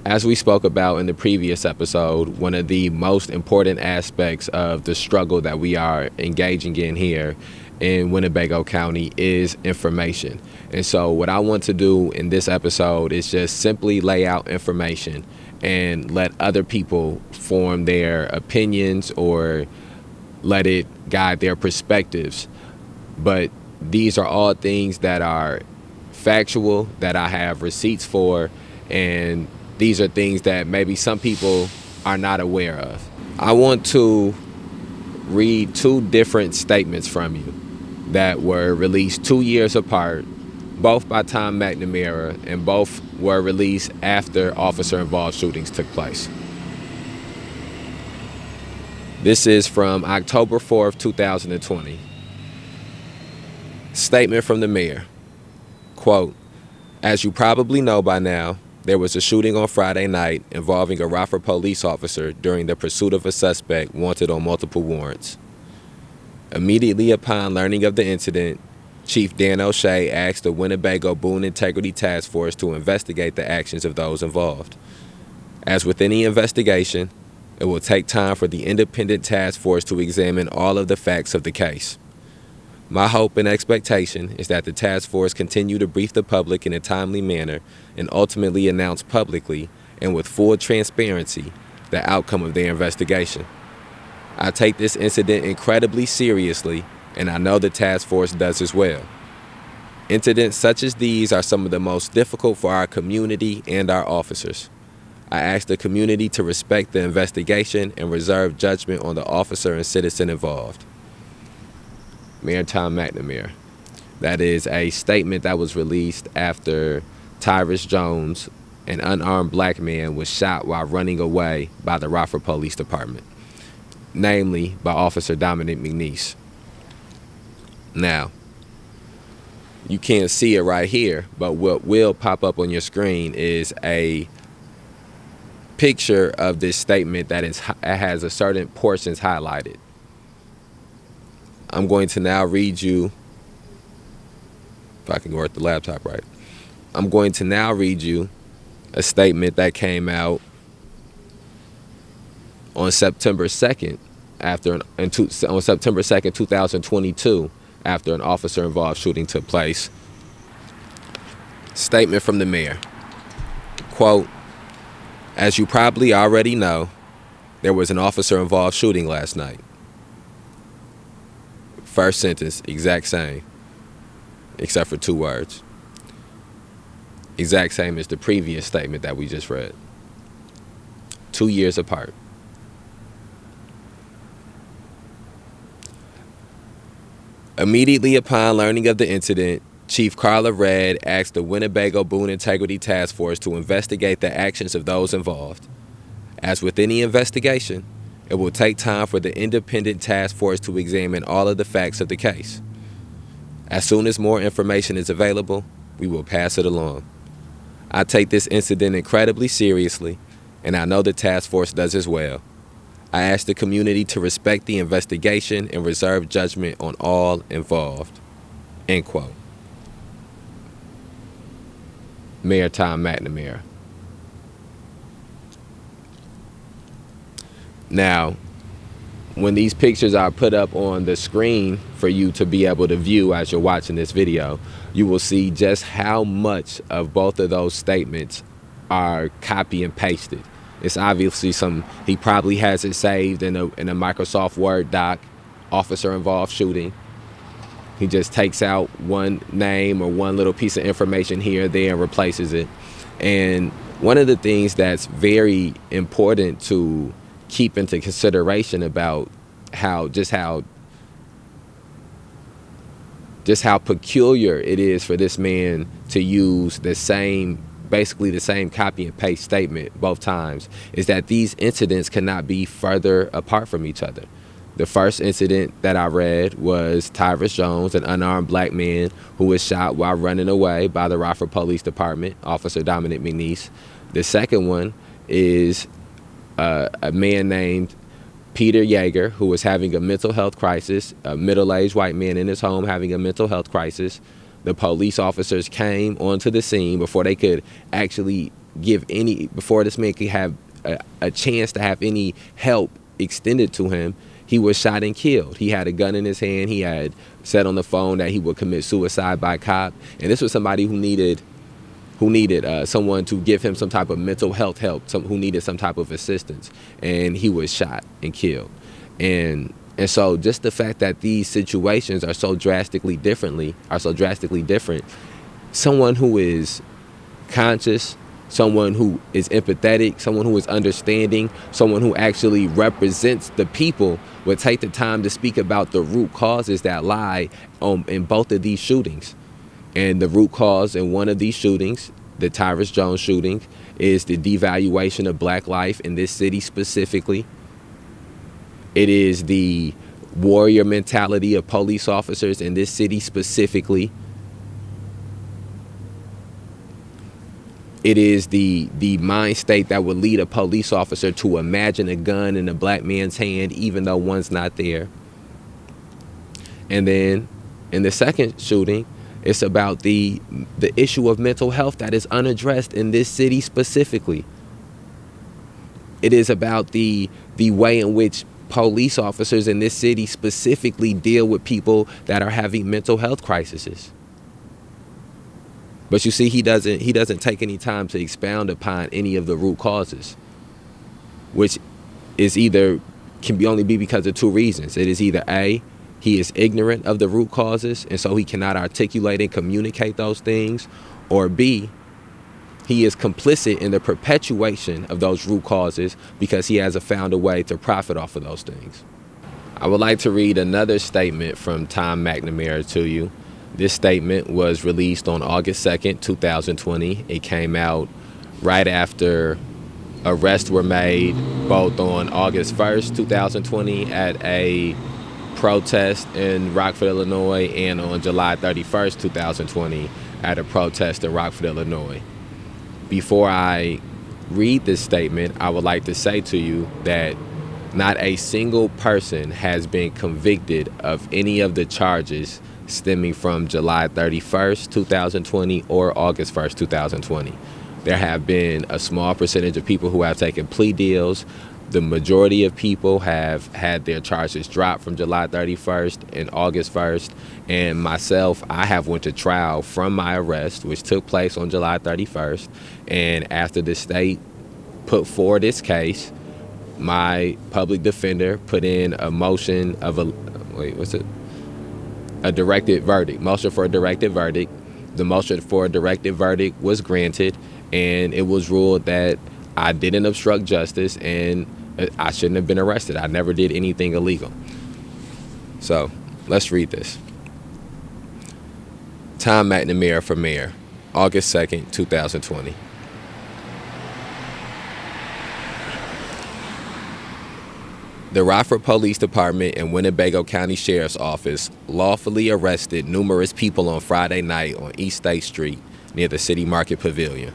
As we spoke about in the previous episode, one of the most important aspects of the struggle that we are engaging in here in Winnebago County is information. And so what I want to do in this episode is just simply lay out information and let other people form their opinions or let it guide their perspectives. But these are all things that are factual, that I have receipts for, and these are things that maybe some people are not aware of. I want to read two different statements from you that were released 2 years apart, both by Tom McNamara, and both were released after officer-involved shootings took place. This is from October 4th, 2020. Statement from the mayor. Quote, "As you probably know by now, there was a shooting on Friday night involving a Rockford police officer during the pursuit of a suspect wanted on multiple warrants. Immediately upon learning of the incident, Chief Dan O'Shea asked the Winnebago Boone Integrity Task Force to investigate the actions of those involved. As with any investigation, it will take time for the independent task force to examine all of the facts of the case. My hope and expectation is that the task force continue to brief the public in a timely manner and ultimately announce publicly and with full transparency the outcome of their investigation. I take this incident incredibly seriously, and I know the task force does as well. Incidents such as these are some of the most difficult for our community and our officers. I ask the community to respect the investigation and reserve judgment on the officer and citizen involved." Mayor Tom McNamara. That is a statement that was released after Tyrus Jones, an unarmed black man, was shot while running away by the Rockford Police Department, namely by Officer Dominic McNeese. Now, you can't see it right here, but what will pop up on your screen is a picture of this statement that has a certain portions highlighted. I'm going to now read you, if I can work the laptop right, I'm going to now read you a statement that came out on September 2nd, on September 2nd, 2022, after an officer-involved shooting took place. Statement from the mayor. Quote, "As you probably already know, there was an officer-involved shooting last night." First sentence, exact same, except for 2 words. Exact same as the previous statement that we just read. 2 years apart. Immediately upon learning of the incident, Chief Carla Redd asked the Winnebago Boone Integrity Task Force to investigate the actions of those involved. As with any investigation, it will take time for the independent task force to examine all of the facts of the case. As soon as more information is available, we will pass it along. I take this incident incredibly seriously, and I know the task force does as well. I ask the community to respect the investigation and reserve judgment on all involved." End quote. Mayor Tom McNamara. Now, when these pictures are put up on the screen for you to be able to view as you're watching this video, you will see just how much of both of those statements are copy and pasted. It's obviously he probably has it saved in a Microsoft Word doc, officer-involved shooting. He just takes out one name or one little piece of information here or there and replaces it. And one of the things that's very important to keep into consideration about how peculiar it is for this man to use basically the same copy and paste statement both times, is that these incidents cannot be further apart from each other. The first incident that I read was Tyrus Jones, an unarmed black man who was shot while running away by the Rockford Police Department, Officer Dominic McNeese. The second one is a man named Peter Yeager, who was having a mental health crisis, a middle-aged white man in his home having a mental health crisis. The police officers came onto the scene before they could actually before this man could have a chance to have any help extended to him, he was shot and killed. He had a gun in his hand. He had said on the phone that he would commit suicide by cop. And this was somebody who needed someone to give him some type of mental health help, who needed some type of assistance. And he was shot and killed. And so just the fact that these situations are so drastically different, someone who is conscious, someone who is empathetic, someone who is understanding, someone who actually represents the people would take the time to speak about the root causes that lie in both of these shootings. And the root cause in one of these shootings, the Tyrus Jones shooting, is the devaluation of black life in this city specifically. It is the warrior mentality of police officers in this city specifically. It is the mind state that would lead a police officer to imagine a gun in a black man's hand even though one's not there. And then in the second shooting, it's about the issue of mental health that is unaddressed in this city specifically. It is about the way in which police officers in this city specifically deal with people that are having mental health crises. But you see, he doesn't take any time to expound upon any of the root causes, which is can only be because of two reasons. It is either A, he is ignorant of the root causes, and so he cannot articulate and communicate those things, or B, he is complicit in the perpetuation of those root causes because he has found a way to profit off of those things. I would like to read another statement from Tom McNamara to you. This statement was released on August 2nd, 2020. It came out right after arrests were made, both on August 1st, 2020 at a protest in Rockford, Illinois, and on July 31st, 2020 at a protest in Rockford, Illinois. Before I read this statement, I would like to say to you that not a single person has been convicted of any of the charges stemming from July 31st, 2020 or August 1st, 2020. There have been a small percentage of people who have taken plea deals. The majority of people have had their charges dropped from July 31st and August 1st. And myself, I have went to trial from my arrest, which took place on July 31st. And after the state put forward its case, my public defender put in a motion of a directed verdict, motion for a directed verdict. The motion for a directed verdict was granted, and it was ruled that I didn't obstruct justice and I shouldn't have been arrested. I never did anything illegal. So let's read this. Tom McNamara for mayor, August 2nd, 2020. The Rockford Police Department and Winnebago County Sheriff's Office lawfully arrested numerous people on Friday night on East State Street near the City Market Pavilion.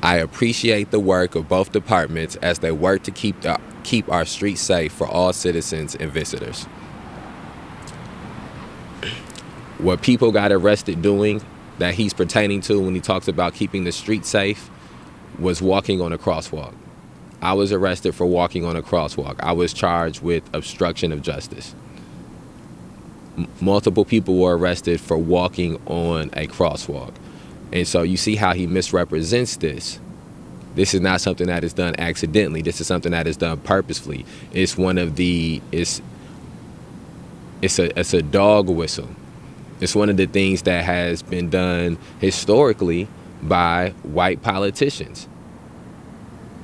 I appreciate the work of both departments as they work to keep our streets safe for all citizens and visitors. What people got arrested doing that he's pertaining to when he talks about keeping the street safe was walking on a crosswalk. I was arrested for walking on a crosswalk. I was charged with obstruction of justice. Multiple people were arrested for walking on a crosswalk. And so you see how he misrepresents this. This is not something that is done accidentally. This is something that is done purposefully. It's a dog whistle. It's one of the things that has been done historically by white politicians,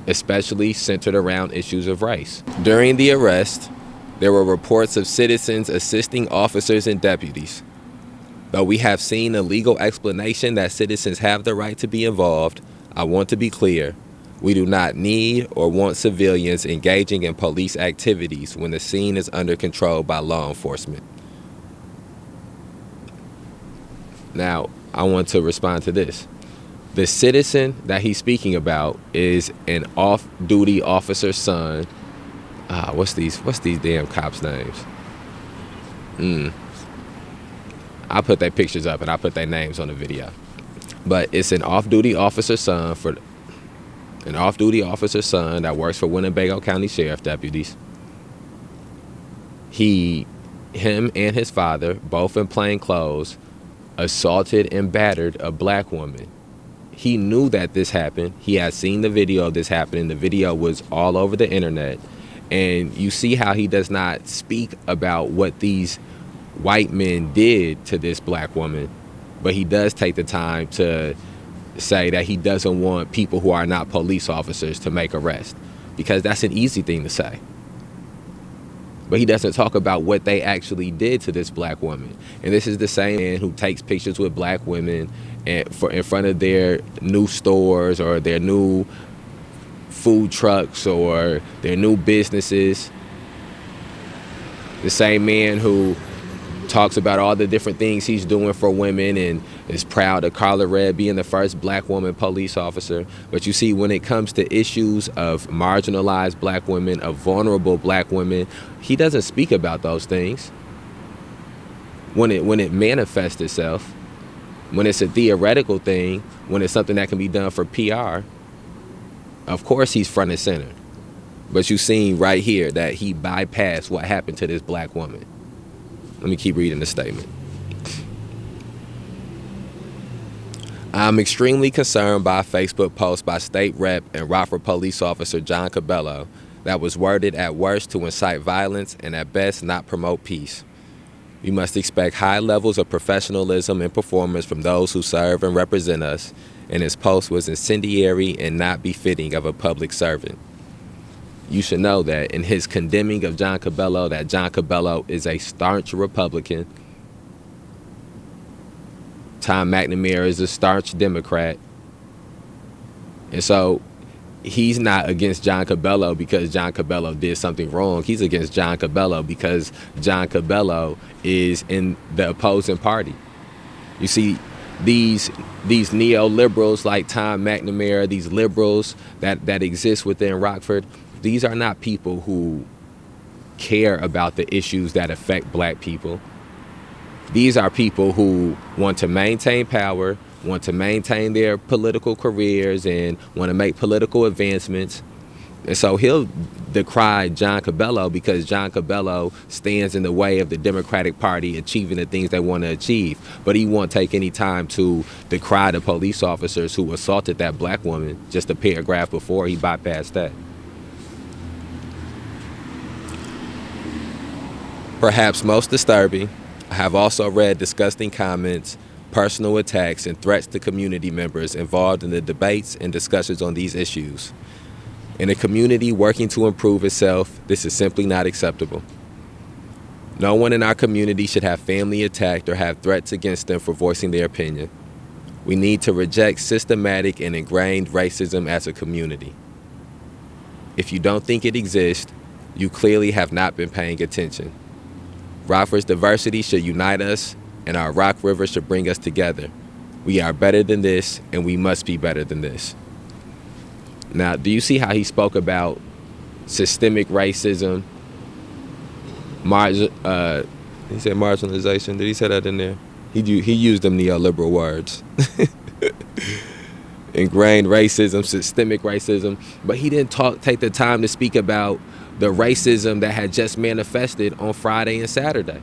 especially centered around issues of race. During the arrest, there were reports of citizens assisting officers and deputies. Though we have seen a legal explanation that citizens have the right to be involved, I want to be clear, we do not need or want civilians engaging in police activities when the scene is under control by law enforcement. Now, I want to respond to this. The citizen that he's speaking about is an off-duty officer's son. What's these damn cops' names? I put their pictures up and I put their names on the video. But it's an off-duty officer's son for an off-duty officer's son that works for Winnebago County Sheriff deputies. Him and his father, both in plain clothes, assaulted and battered a black woman. He knew that this happened. He had seen the video of this happening. The video was all over the internet. And you see how he does not speak about what these white men did to this black woman, but he does take the time to say that he doesn't want people who are not police officers to make arrests, because that's an easy thing to say. But he doesn't talk about what they actually did to this black woman. And this is the same man who takes pictures with black women in front of their new stores or their new food trucks or their new businesses. The same man who talks about all the different things he's doing for women and is proud of Carla Red being the first black woman police officer. But you see, when it comes to issues of marginalized black women, of vulnerable black women, he doesn't speak about those things. When it manifests itself, when it's a theoretical thing, when it's something that can be done for PR, of course he's front and center. But you seen right here that he bypassed what happened to this black woman. Let me keep reading the statement. I'm extremely concerned by a Facebook post by State Rep and Rockford police officer John Cabello that was worded at worst to incite violence and at best not promote peace. We must expect high levels of professionalism and performance from those who serve and represent us, and his post was incendiary and not befitting of a public servant. You should know that in his condemning of John Cabello, that John Cabello is a staunch Republican. Tom McNamara is a staunch Democrat. And so he's not against John Cabello because John Cabello did something wrong. He's against John Cabello because John Cabello is in the opposing party. You see, these neoliberals like Tom McNamara, these liberals that exist within Rockford, these are not people who care about the issues that affect black people. These are people who want to maintain power, want to maintain their political careers, and want to make political advancements. And so he'll decry John Cabello because John Cabello stands in the way of the Democratic Party achieving the things they want to achieve. But he won't take any time to decry the police officers who assaulted that black woman just a paragraph before. He bypassed that. Perhaps most disturbing, I have also read disgusting comments, personal attacks, and threats to community members involved in the debates and discussions on these issues. In a community working to improve itself, this is simply not acceptable. No one in our community should have family attacked or have threats against them for voicing their opinion. We need to reject systematic and ingrained racism as a community. If you don't think it exists, you clearly have not been paying attention. Rockford's diversity should unite us, and our Rock River should bring us together. We are better than this, and we must be better than this. Now, do you see how he spoke about systemic racism? He said marginalization. Did he say that in there? He used them neoliberal words. Ingrained racism, systemic racism. But he didn't take the time to speak about the racism that had just manifested on Friday and Saturday.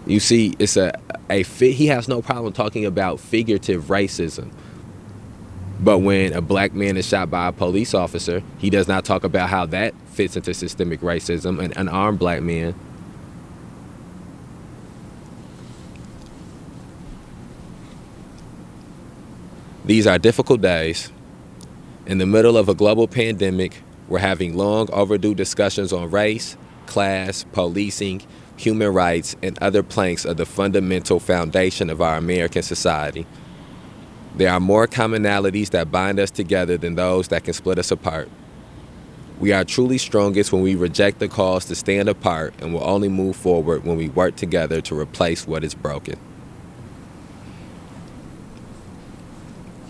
You see, it's he has no problem talking about figurative racism. But when a black man is shot by a police officer, he does not talk about how that fits into systemic racism, an unarmed black man. These are difficult days. In the middle of a global pandemic, we're having long overdue discussions on race, class, policing, human rights, and other planks of the fundamental foundation of our American society. There are more commonalities that bind us together than those that can split us apart. We are truly strongest when we reject the calls to stand apart, and will only move forward when we work together to replace what is broken.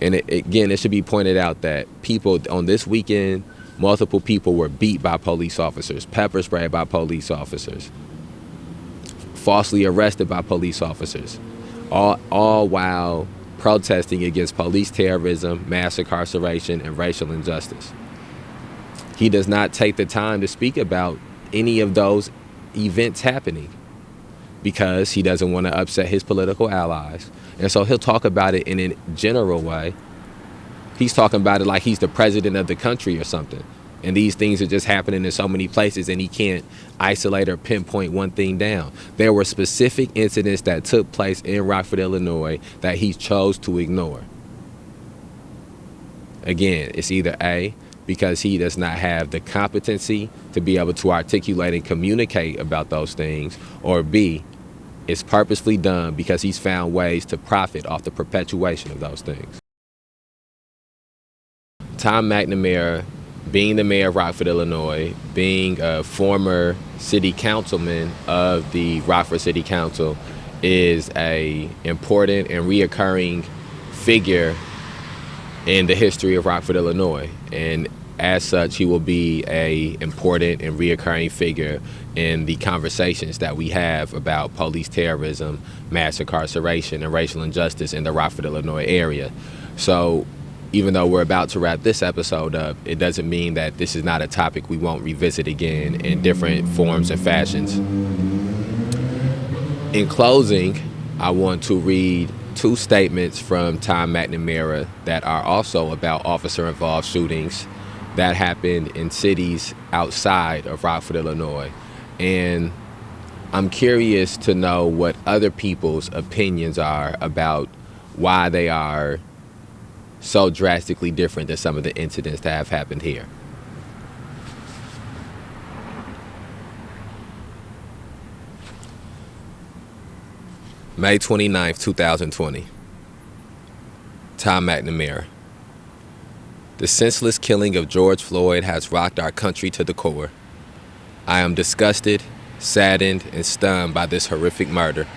And again, it should be pointed out that people on this weekend, multiple people were beat by police officers, pepper sprayed by police officers, falsely arrested by police officers, all while protesting against police terrorism, mass incarceration, and racial injustice. He does not take the time to speak about any of those events happening because he doesn't want to upset his political allies. And so he'll talk about it in a general way. He's talking about it like he's the president of the country or something. And these things are just happening in so many places, and he can't isolate or pinpoint one thing down. There were specific incidents that took place in Rockford, Illinois, that he chose to ignore. Again, it's either A, because he does not have the competency to be able to articulate and communicate about those things, or B, it's purposefully done because he's found ways to profit off the perpetuation of those things. Tom McNamara, being the mayor of Rockford, Illinois, being a former city councilman of the Rockford City Council, is a important and reoccurring figure in the history of Rockford, Illinois. And as such, he will be a important and reoccurring figure in the conversations that we have about police terrorism, mass incarceration, and racial injustice in the Rockford, Illinois area. So even though we're about to wrap this episode up, it doesn't mean that this is not a topic we won't revisit again in different forms and fashions. In closing, I want to read two statements from Tom McNamara that are also about officer-involved shootings that happened in cities outside of Rockford, Illinois. And I'm curious to know what other people's opinions are about why they are so drastically different than some of the incidents that have happened here. May 29th, 2020. Tom McNamara. The senseless killing of George Floyd has rocked our country to the core. I am disgusted, saddened, and stunned by this horrific murder.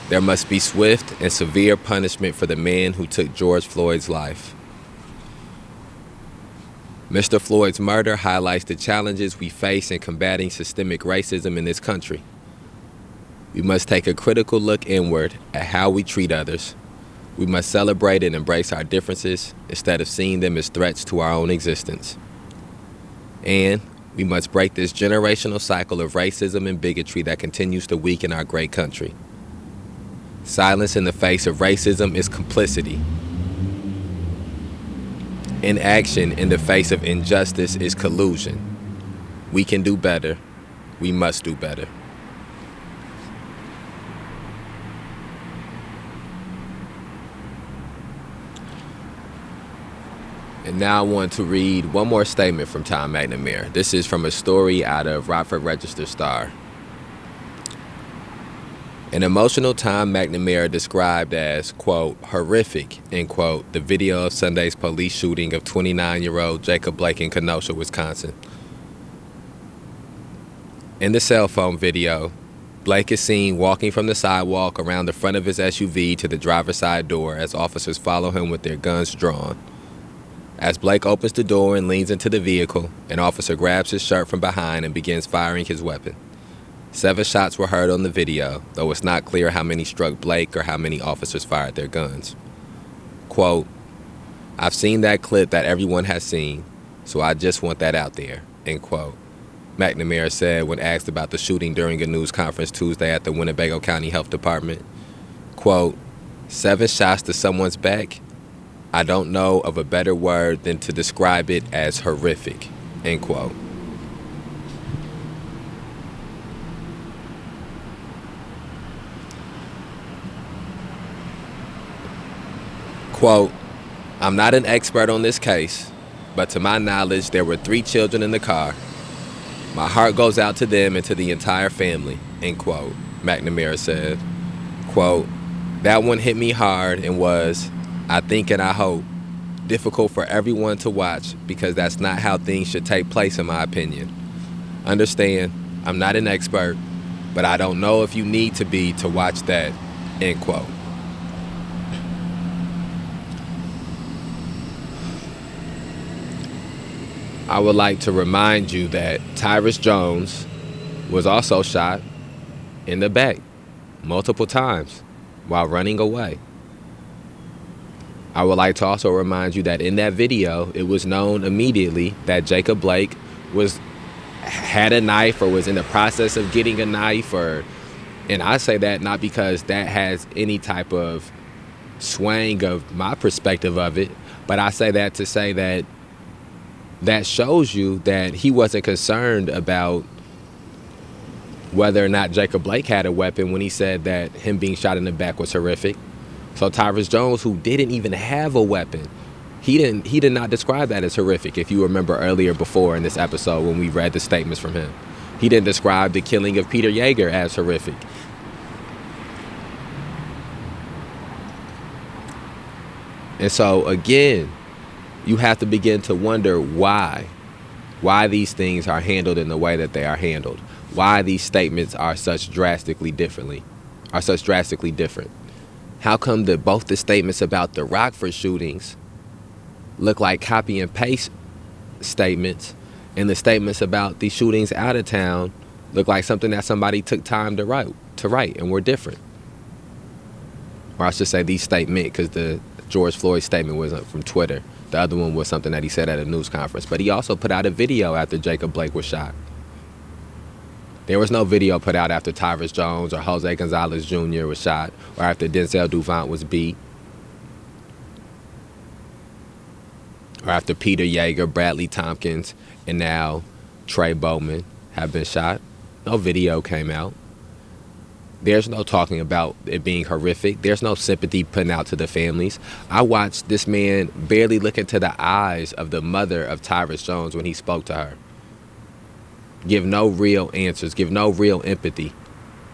There must be swift and severe punishment for the man who took George Floyd's life. Mr. Floyd's murder highlights the challenges we face in combating systemic racism in this country. We must take a critical look inward at how we treat others. We must celebrate and embrace our differences instead of seeing them as threats to our own existence. And we must break this generational cycle of racism and bigotry that continues to weaken our great country. Silence in the face of racism is complicity. Inaction in the face of injustice is collusion. We can do better. We must do better. And now I want to read one more statement from Tom McNamara. This is from a story out of Rockford Register-Star. An emotional Tom McNamara described as, quote, horrific, end quote, the video of Sunday's police shooting of 29-year-old Jacob Blake in Kenosha, Wisconsin. In the cell phone video, Blake is seen walking from the sidewalk around the front of his SUV to the driver's side door as officers follow him with their guns drawn. As Blake opens the door and leans into the vehicle, an officer grabs his shirt from behind and begins firing his weapon. 7 shots were heard on the video, though it's not clear how many struck Blake or how many officers fired their guns. Quote, I've seen that clip that everyone has seen, so I just want that out there, end quote, McNamara said when asked about the shooting during a news conference Tuesday at the Winnebago County Health Department. Quote, 7 shots to someone's back? I don't know of a better word than to describe it as horrific, end quote. Quote, I'm not an expert on this case, but to my knowledge, there were 3 children in the car. My heart goes out to them and to the entire family, end quote, McNamara said. Quote, that one hit me hard and was, I think and I hope, difficult for everyone to watch because that's not how things should take place in my opinion. Understand, I'm not an expert, but I don't know if you need to be to watch that, end quote. I would like to remind you that Tyrus Jones was also shot in the back multiple times while running away. I would like to also remind you that in that video, it was known immediately that Jacob Blake had a knife or was in the process of getting a knife, and I say that not because that has any type of swaying of my perspective of it, but I say that to say that that shows you that he wasn't concerned about whether or not Jacob Blake had a weapon when he said that him being shot in the back was horrific. So Tyrus Jones, who didn't even have a weapon, he did not describe that as horrific. If you remember earlier before in this episode when we read the statements from him, he didn't describe the killing of Peter Yeager as horrific. And so again, you have to begin to wonder why these things are handled in the way that they are handled, why these statements are such drastically different. How come that both the statements about the Rockford shootings look like copy and paste statements, and the statements about the shootings out of town look like something that somebody took time to write and were different? Or I should say these statements, because the George Floyd statement was from Twitter. The other one was something that he said at a news conference. But he also put out a video after Jacob Blake was shot. There was no video put out after Tyrus Jones or Jose Gonzalez Jr. was shot, or after Denzel Duvant was beat, or after Peter Yeager, Bradley Tompkins, and now Trey Bowman have been shot. No video came out. There's no talking about it being horrific. There's no sympathy putting out to the families. I watched this man barely look into the eyes of the mother of Tyrus Jones when he spoke to her. Give no real answers, give no real empathy,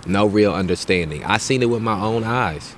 no real understanding. I seen it with my own eyes.